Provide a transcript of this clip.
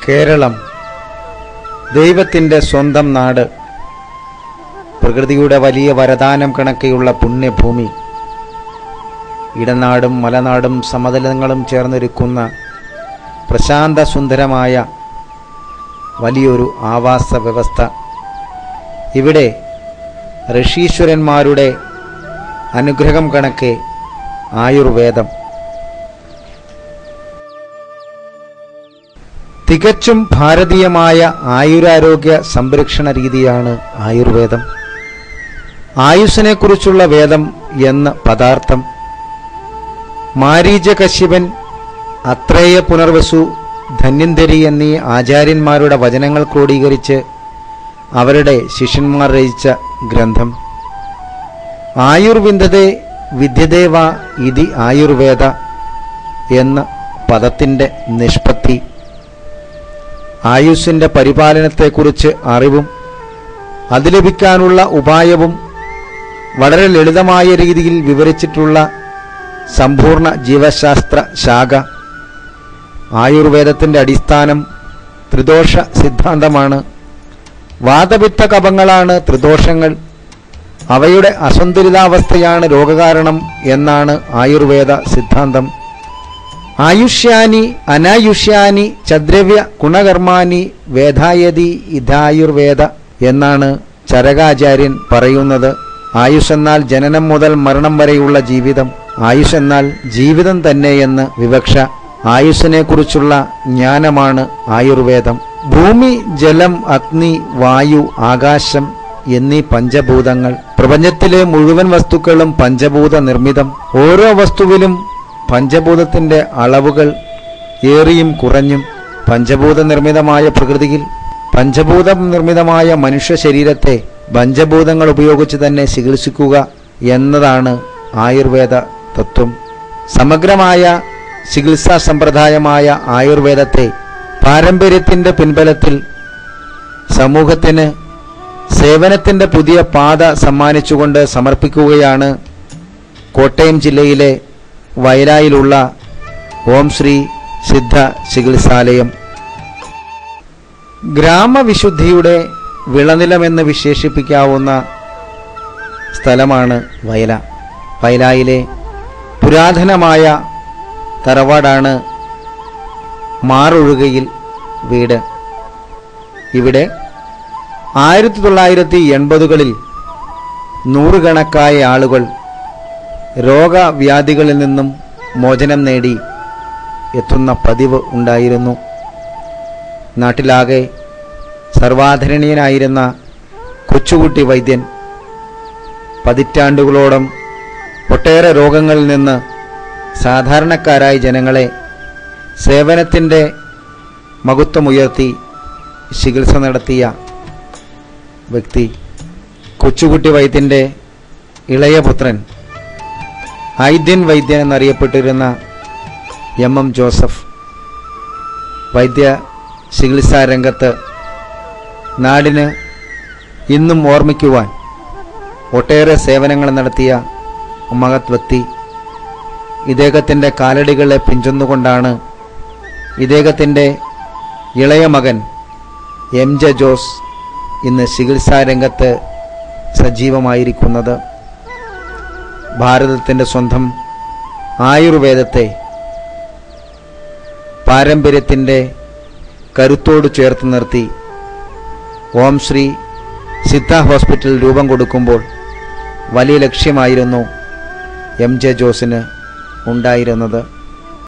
കേരളം ദൈവത്തിൻ്റെ സ്വന്തം നാട്, പ്രകൃതിയുടെ വലിയ വരദാനം കണക്കെയുള്ള പുണ്യഭൂമി, ഇടനാടും മലനാടും സമതലങ്ങളും ചേർന്നൊരുക്കുന്ന പ്രശാന്ത സുന്ദരമായ വലിയൊരു ആവാസ വ്യവസ്ഥ. ഇവിടെ ഋഷീശ്വരന്മാരുടെ അനുഗ്രഹം കണക്കെ ആയുർവേദം. തികച്ചും ഭാരതീയമായ ആയുരാരോഗ്യ സംരക്ഷണ രീതിയാണ് ആയുർവേദം. ആയുസ്സിനെക്കുറിച്ചുള്ള വേദം എന്ന പദാർത്ഥം മാരീച കശ്യപൻ, അത്രേയ പുനർവസു, ധന്വന്തരി എന്നീ ആചാര്യന്മാരുടെ വചനങ്ങൾ ക്രോഡീകരിച്ച് അവരുടെ ശിഷ്യന്മാർ രചിച്ച ഗ്രന്ഥം. ആയുർവിന്ദതേ വിദ്യദേവ ഇതി ആയുർവേദ എന്ന പദത്തിൻ്റെ നിഷ്പത്തി. ആയുസ്സിൻ്റെ പരിപാലനത്തെക്കുറിച്ച് അറിവും അത് ലഭിക്കാനുള്ള ഉപായവും വളരെ ലളിതമായ രീതിയിൽ വിവരിച്ചിട്ടുള്ള സമ്പൂർണ്ണ ജീവശാസ്ത്ര ശാഖ. ആയുർവേദത്തിൻ്റെ അടിസ്ഥാനം ത്രിദോഷ സിദ്ധാന്തമാണ്. വാതപിത്ത കഫങ്ങളാണ് ത്രിദോഷങ്ങൾ. അവയുടെ അസന്തുലിതാവസ്ഥയാണ് രോഗകാരണം എന്നാണ് ആയുർവേദ സിദ്ധാന്തം. ആയുഷ്യാനി അനായുഷ്യാനി ചദ്രവ്യ ഗുണകർമാനി വേദായതി ഇതായുർവേദ എന്നാണ് ചരകാചാര്യൻ പറയുന്നത്. ആയുഷ് എന്നാൽ ജനനം മുതൽ മരണം വരെയുള്ള ജീവിതം. ആയുഷ് എന്നാൽ ജീവിതം തന്നെയെന്ന് വിവക്ഷ. ആയുസ്സിനെ കുറിച്ചുള്ള ജ്ഞാനമാണ് ആയുർവേദം. ഭൂമി, ജലം, അഗ്നി, വായു, ആകാശം എന്നീ പഞ്ചഭൂതങ്ങൾ. പ്രപഞ്ചത്തിലെ മുഴുവൻ വസ്തുക്കളും പഞ്ചഭൂത നിർമ്മിതം. ഓരോ വസ്തുവിലും പഞ്ചഭൂതത്തിൻ്റെ അളവുകൾ ഏറിയും കുറഞ്ഞും. പഞ്ചഭൂത നിർമ്മിതമായ പ്രകൃതിയിൽ പഞ്ചഭൂത നിർമ്മിതമായ മനുഷ്യ ശരീരത്തെ പഞ്ചഭൂതങ്ങൾ ഉപയോഗിച്ച് തന്നെ ചികിത്സിക്കുക എന്നതാണ് ആയുർവേദ തത്വം. സമഗ്രമായ ചികിത്സാ സമ്പ്രദായമായ ആയുർവേദത്തെ പാരമ്പര്യത്തിൻ്റെ പിൻബലത്തിൽ സമൂഹത്തിന് സേവനത്തിൻ്റെ പുതിയ പാത സമ്മാനിച്ചുകൊണ്ട് സമർപ്പിക്കുകയാണ് കോട്ടയം ജില്ലയിലെ വയലായിലുള്ള ഓം ശ്രീ സിദ്ധ ചികിത്സാലയം. ഗ്രാമവിശുദ്ധിയുടെ വിളനിലമെന്ന് വിശേഷിപ്പിക്കാവുന്ന സ്ഥലമാണ് വയല. വയലായിലെ പുരാതനമായ തറവാടാണ് മാറൊഴുകയിൽ വീട്. ഇവിടെ 1980കളിൽ നൂറുകണക്കായ ആളുകൾ രോഗവ്യാധികളിൽ നിന്നും മോചനം നേടി എത്തുന്ന പതിവ് ഉണ്ടായിരുന്നു. നാട്ടിലാകെ സർവാധരണീയനായിരുന്ന കൊച്ചുകുട്ടി വൈദ്യൻ പതിറ്റാണ്ടുകളോളം ഒട്ടേറെ രോഗങ്ങളിൽ നിന്ന് സാധാരണക്കാരായ ജനങ്ങളെ സേവനത്തിൻ്റെ മഹത്വമുയർത്തി ചികിത്സ നടത്തിയ വ്യക്തി. കൊച്ചുകുട്ടി വൈദ്യൻ്റെ ഇളയ പുത്രൻ ഐദ്യൻ വൈദ്യൻ എന്നറിയപ്പെട്ടിരുന്ന എം ജോസഫ് വൈദ്യ ചികിത്സാ രംഗത്ത് നാടിന് ഇന്നും ഓർമ്മിക്കുവാൻ ഒട്ടേറെ സേവനങ്ങൾ നടത്തിയ മഹത് വ്യക്തി. ഇദ്ദേഹത്തിൻ്റെ കാലടികളെ പിഞ്ചൊന്നുകൊണ്ടാണ് ഇദ്ദേഹത്തിൻ്റെ ഇളയ മകൻ എം ജെ ജോസ് ഇന്ന് ചികിത്സാ രംഗത്ത് സജീവമായിരിക്കുന്നത്. ഭാരതത്തിൻ്റെ സ്വന്തം ആയുർവേദത്തെ പാരമ്പര്യത്തിൻ്റെ കരുത്തോട് ചേർത്ത് നിർത്തി ഓം ശ്രീ സിദ്ധ ഹോസ്പിറ്റൽ രൂപം കൊടുക്കുമ്പോൾ വലിയ ലക്ഷ്യമായിരുന്നു എം ജെ ജോസിന് ഉണ്ടായിരുന്നത്.